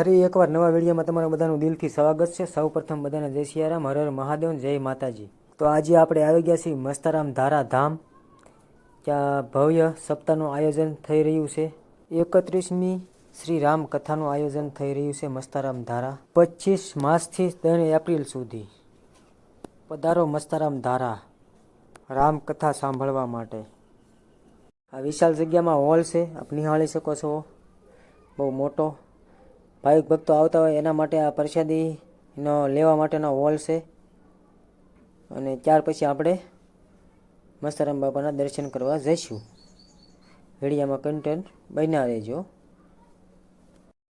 ફરી એકવાર નવા વિડીયોમાં તમારું બધાનું દિલથી સ્વાગત છે। સૌપ્રથમ બધાને જય સિયારામ, હર હર મહાદેવ, જય માતાજી। તો આજે આપણે આવી ગયા છીએ મસ્તારામ ધારા ધામ, ત્યાં ભવ્ય સપ્તાહનું આયોજન થઈ રહ્યું છે। 31મી શ્રી રામ કથાનું આયોજન થઈ રહ્યું છે મસ્તારામ ધારા, 25 માર્ચથી 3 એપ્રિલ સુધી। પધારો મસ્તારામ ધારા રામકથા સાંભળવા માટે। આ વિશાળ જગ્યામાં હોલ છે, આપ નિહાળી શકો છો, બહુ મોટો। ભાવિક ભક્તો આવતા હોય એના માટે આ પ્રસાદીનો લેવા માટેનો હોલ છે। અને ત્યાર પછી આપણે મસ્તારામ બાપાના દર્શન કરવા જઈશું। વિડીયામાં કન્ટેન્ટ બન્યા રહેજો।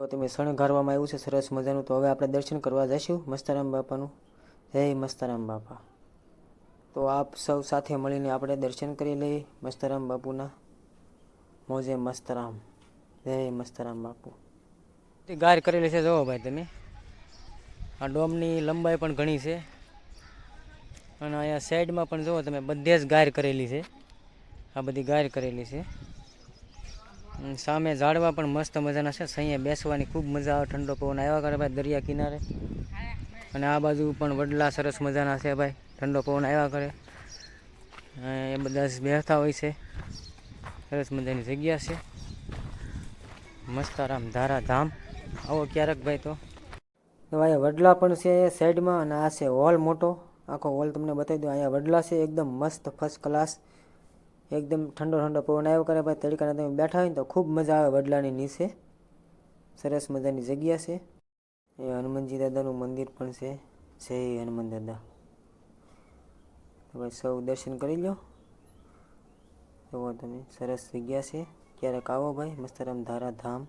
તો તમે શણગારવામાં આવ્યું છે સરસ મજાનું। તો હવે આપણે દર્શન કરવા જઈશું મસ્તારામ બાપાનું। જય મસ્તારામ બાપા। તો આપ સૌ સાથે મળીને આપણે દર્શન કરી લઈએ મસ્તારામ બાપુના। મોજે મસ્તારામ, જય મસ્તારામ બાપુ। ગાર કરેલી છે, જોવો ભાઈ તમે। આ ડોમની લંબાઈ પણ ઘણી છે, અને અહીંયા સાઈડમાં પણ જુઓ તમે, બધે જ ગાર કરેલી છે। આ બધી ગાર કરેલી છે। સામે ઝાડવા પણ મસ્ત મજાના છે, અહીંયા બેસવાની ખૂબ મજા આવે, ઠંડો પવન આવ્યા કરે ભાઈ દરિયા કિનારે। અને આ બાજુ પણ વડલા સરસ મજાના છે ભાઈ, ઠંડો પવન આવ્યા કરે, એ બધા જ બેસતા હોય છે। સરસ મજાની જગ્યા છે મસ્તારામ ધારા ધામ। આવો ક્યારેક ભાઈ। તો અહીંયા વડલા પણ છે સાઈડમાં, અને આ છે હોલ મોટો, આખો હોલ તમને બતાવી દઉં। અહીંયા વડલા છે એકદમ મસ્ત ફર્સ્ટ ક્લાસ, એકદમ ઠંડો ઠંડો પવન આવ્યો કરે ભાઈ, તડકાના તમે બેઠા હોય ને તો ખૂબ મજા આવે વડલાની નીચે। સરસ મજાની જગ્યા છે। એ હનુમાનજી દાદાનું મંદિર પણ છે, જય હનુમાન દાદા। તો ભાઈ સૌ દર્શન કરી લો। જુઓ તમે, સરસ જગ્યા છે, ક્યારેક આવો ભાઈ મસ્તારામ ધારા ધામ।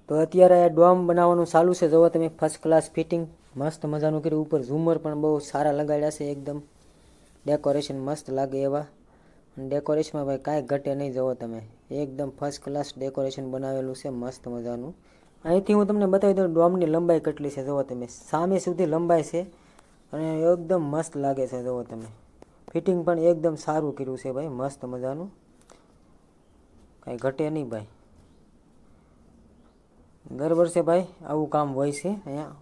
તો અત્યારે આ ડોમ બનાવવાનું ચાલુ છે, જુઓ તમે, ફર્સ્ટ ક્લાસ ફિટિંગ મસ્ત મજાનું કર્યું। ઉપર ઝુમર પણ બહુ સારા લગાડ્યા છે, એકદમ ડેકોરેશન મસ્ત લાગે એવા। અને ડેકોરેશનમાં ભાઈ કાંઈ ઘટે નહીં, જુઓ તમે, એકદમ ફર્સ્ટ ક્લાસ ડેકોરેશન બનાવેલું છે મસ્ત મજાનું। અહીંથી હું તમને બતાવી દઉં ડોમની લંબાઈ કેટલી છે, જુઓ તમે, સામે સુધી લંબાઈ છે, અને એકદમ મસ્ત લાગે છે। જુઓ તમે, ફિટિંગ પણ એકદમ સારું કર્યું છે ભાઈ, મસ્ત મજાનું, કાંઈ ઘટે નહીં ભાઈ। દર વર્ષે ભાઈ આવું કામ હોય છે અહીંયા।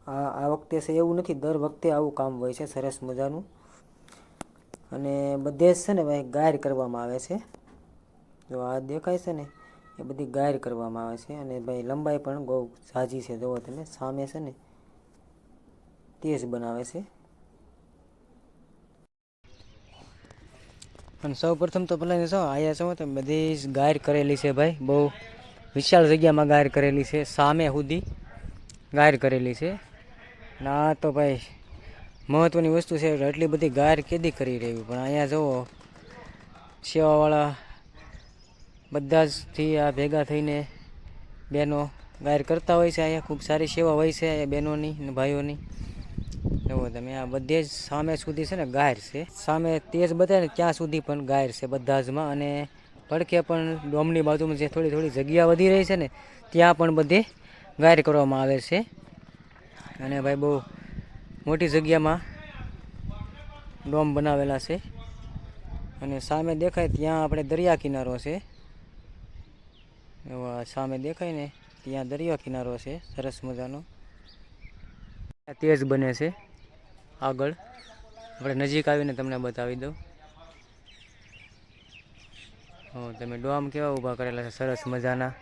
આ વખતે છે એવું નથી, દર વખતે આવું કામ હોય છે સરસ મજાનું। અને બધે જ છે ને ભાઈ ગાયર કરવામાં આવે છે, જો આ દેખાય છે ને એ બધી ગાયર કરવામાં આવે છે। અને ભાઈ લંબાઈ પણ બહુ ઝાઝી છે, જુઓ તમે, સામે છે ને તેજ બનાવે છે। અને સૌ પ્રથમ તો પેલા શું અહીંયા શું તો બધી જ ગાયર કરેલી છે ભાઈ, બહુ વિશાળ જગ્યામાં ગાયર કરેલી છે, સામે સુધી ગાયર કરેલી છે। ના તો ભાઈ મહત્વની વસ્તુ છે, એટલી બધી ગાયર કેદી કરી રહી, પણ અહીંયા જુઓ સેવાવાળા બધા જથી આ ભેગા થઈને બહેનો ગાયર કરતા હોય છે। અહીંયા ખૂબ સારી સેવા હોય છે અહીંયા બહેનોની અને ભાઈઓની। જુઓ તમે, આ બધે જ સામે સુધી છે ને ગાયર છે, સામે તેજ બતાવે ને ત્યાં સુધી પણ ગાયર છે બધા જમાં। અને પડખે પણ ડોમની બાજુમાં જે થોડી થોડી જગ્યા વધી રહી છે ને ત્યાં પણ બધે ગાયર કરવામાં આવે છે। અને ભાઈ બહુ મોટી જગ્યામાં ડોમ બનાવેલા છે। અને સામે દેખાય ત્યાં આપણે દરિયા કિનારો છે, એવા સામે દેખાય ને ત્યાં દરિયા કિનારો છે સરસ મજાનો, તેજ બને છે। આગળ આપણે નજીક આવીને તમને બતાવી દઉં। તમે ડોમ કેવા ઊભા કરેલા છે સરસ મજાના।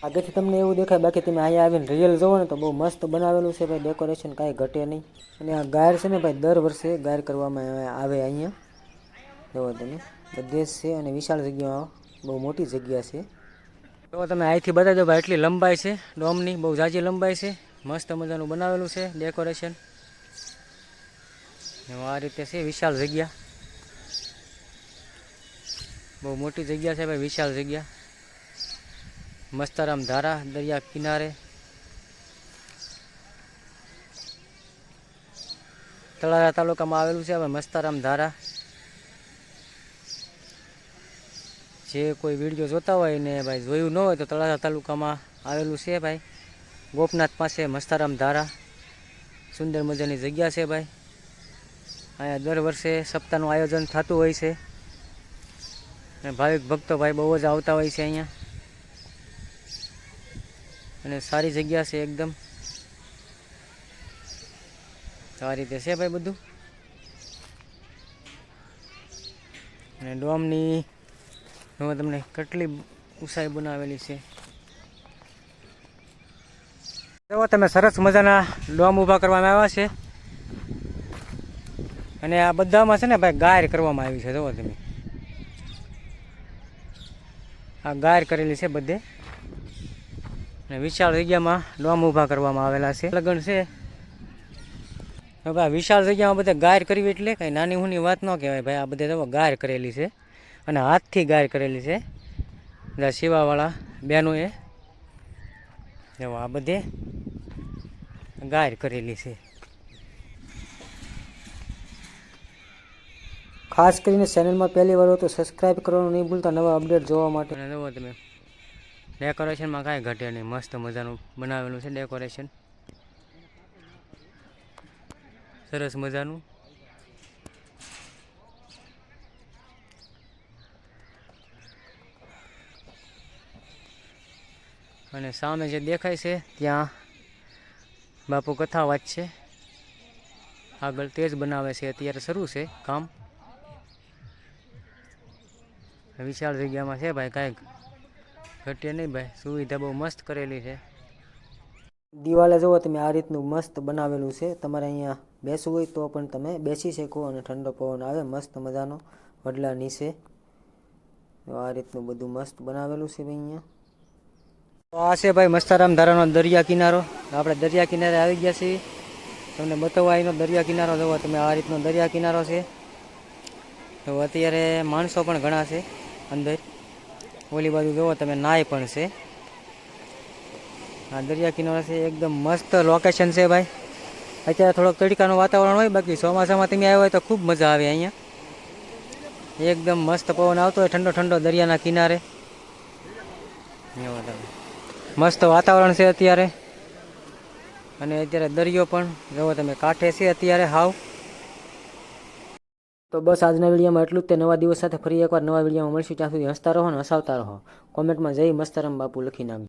આગળથી તમને એવું દેખાય, બાકી તમે અહીંયા આવીને રિયલ જોવો ને તો બહુ મસ્ત બનાવેલું છે ભાઈ, ડેકોરેશન કાંઈ ઘટે નહીં। અને આ ગાયર છે ને ભાઈ દર વર્ષે ગાયર કરવામાં આવે અહીંયા, જુઓ તમે, બધે જ છે। અને વિશાળ જગ્યામાં બહુ મોટી જગ્યા છે। તો તમે અહીંથી બતાવી દો ભાઈ, એટલી લંબાઈ છે ડોમની, બહુ ઝાઝી લંબાઈ છે, મસ્ત મજાનું બનાવેલું છે ડેકોરેશન। આ રીતે છે વિશાળ જગ્યા, બહુ મોટી જગ્યા છે ભાઈ, વિશાળ જગ્યા। મસ્તારામ ધારા દરિયા કિનારે, તળાજા તાલુકામાં આવેલું છે હવે મસ્તારામ ધારા। જે કોઈ વિડીયો જોતા હોય ને ભાઈ જોયું ન હોય તો તળાજા તાલુકામાં આવેલું છે ભાઈ, ગોપનાથ પાસે મસ્તારામ ધારા, સુંદર મજાની જગ્યા છે ભાઈ। અહીંયા દર વર્ષે સપ્તાહનું આયોજન થતું હોય છે, અને ભાવિક ભક્તો ભાઈ બહુ જ આવતા હોય છે અહીંયા। અને સારી જગ્યા છે એકદમ. આ રીતે છે ભાઈ બધું. અને ડોમની હવે તમને કેટલી ઊંચાઈ બનાવેલી છે. જો તમે સરસ મજાના ડોમ ઊભા કરવામાં આવ્યા છે. અને આ બધામાં છે ને ભાઈ ગાયર કરવામાં આવી છે. જુઓ તમે, આ ગાયર કરેલી છે બધે. અને વિશાળ જગ્યામાં ડોમ ઊભા કરવામાં આવેલા છે. લગન છે હવે આ વિશાળ જગ્યામાં બધે ગાયર કરવી એટલે કંઈ નાની હુની વાત ન કહેવાય ભાઈ. આ બધે તો ગાયર કરેલી છે અને હાથથી ગાયર કરેલી છે. બધા શિવાવાળા બહેનોએ જો આ બધે ગાયર કરેલી છે. ખાસ કરીને ચેનલમાં પહેલી વાર હો તો સબસ્ક્રાઈબ કરવાનું નહીં ભૂલતા નવા અપડેટ જોવા માટે. અને જુઓ તમે, ડેકોરેશનમાં કાંઈ ઘટે નહીં. મસ્ત મજાનું બનાવેલું છે ડેકોરેશન, સરસ મજાનું. અને સામે જે દેખાય છે ત્યાં બાપુ કથા વાંચશે. આગળ તેજ બનાવે છે, અત્યારે શરૂ છે કામ. વિશાળ જગ્યામાં છે ભાઈ, કાંઈક ઘટે નહીં ભાઈ. સુવિધા બહુ મસ્ત કરેલી છે. દિવાલે જુઓ તમે, આ રીતનું મસ્ત બનાવેલું છે. તમારે અહીંયા બેસવું હોય તો પણ તમે બેસી શકો અને ઠંડો પવન આવે મસ્ત મજાનો વડલા નીચે. આ રીતનું બધું મસ્ત બનાવેલું છે ભાઈ અહીંયા. તો આ છે ભાઈ મસ્તારામ ધારાનો દરિયા કિનારો. આપણે દરિયા કિનારે આવી ગયા છીએ. તમને બતાવવા અહીંનો દરિયા કિનારો જુઓ તમે, આ રીતનો દરિયા કિનારો છે. તો અત્યારે માણસો પણ ઘણા છે અંદર. ઓલી બાજુ જુઓ તમે, નાય પણ છે. આ દરિયા કિનારો છે, એકદમ મસ્ત લોકેશન છે ભાઈ. અત્યારે થોડોક તડકાનું વાતાવરણ હોય, બાકી ચોમાસામાં તમે આવ્યા હોય તો ખૂબ મજા આવે અહીંયા. એકદમ મસ્ત પવન આવતો હોય, ઠંડો ઠંડો દરિયાના કિનારે. મસ્ત વાતાવરણ છે અત્યારે. અને અત્યારે દરિયો પણ જુઓ તમે કાંઠે છે અત્યારે હાવ. તો બસ આજના વિડીયોમાં એટલું જ. તે નવા દિવસ સાથે ફરી એકવાર નવા વિડીયોમાં મળશું. ત્યાં સુધી હસતા રહો અને હસાવતા રહો. કોમેન્ટમાં જય મસ્તારામ બાપુ લખી નાખજો.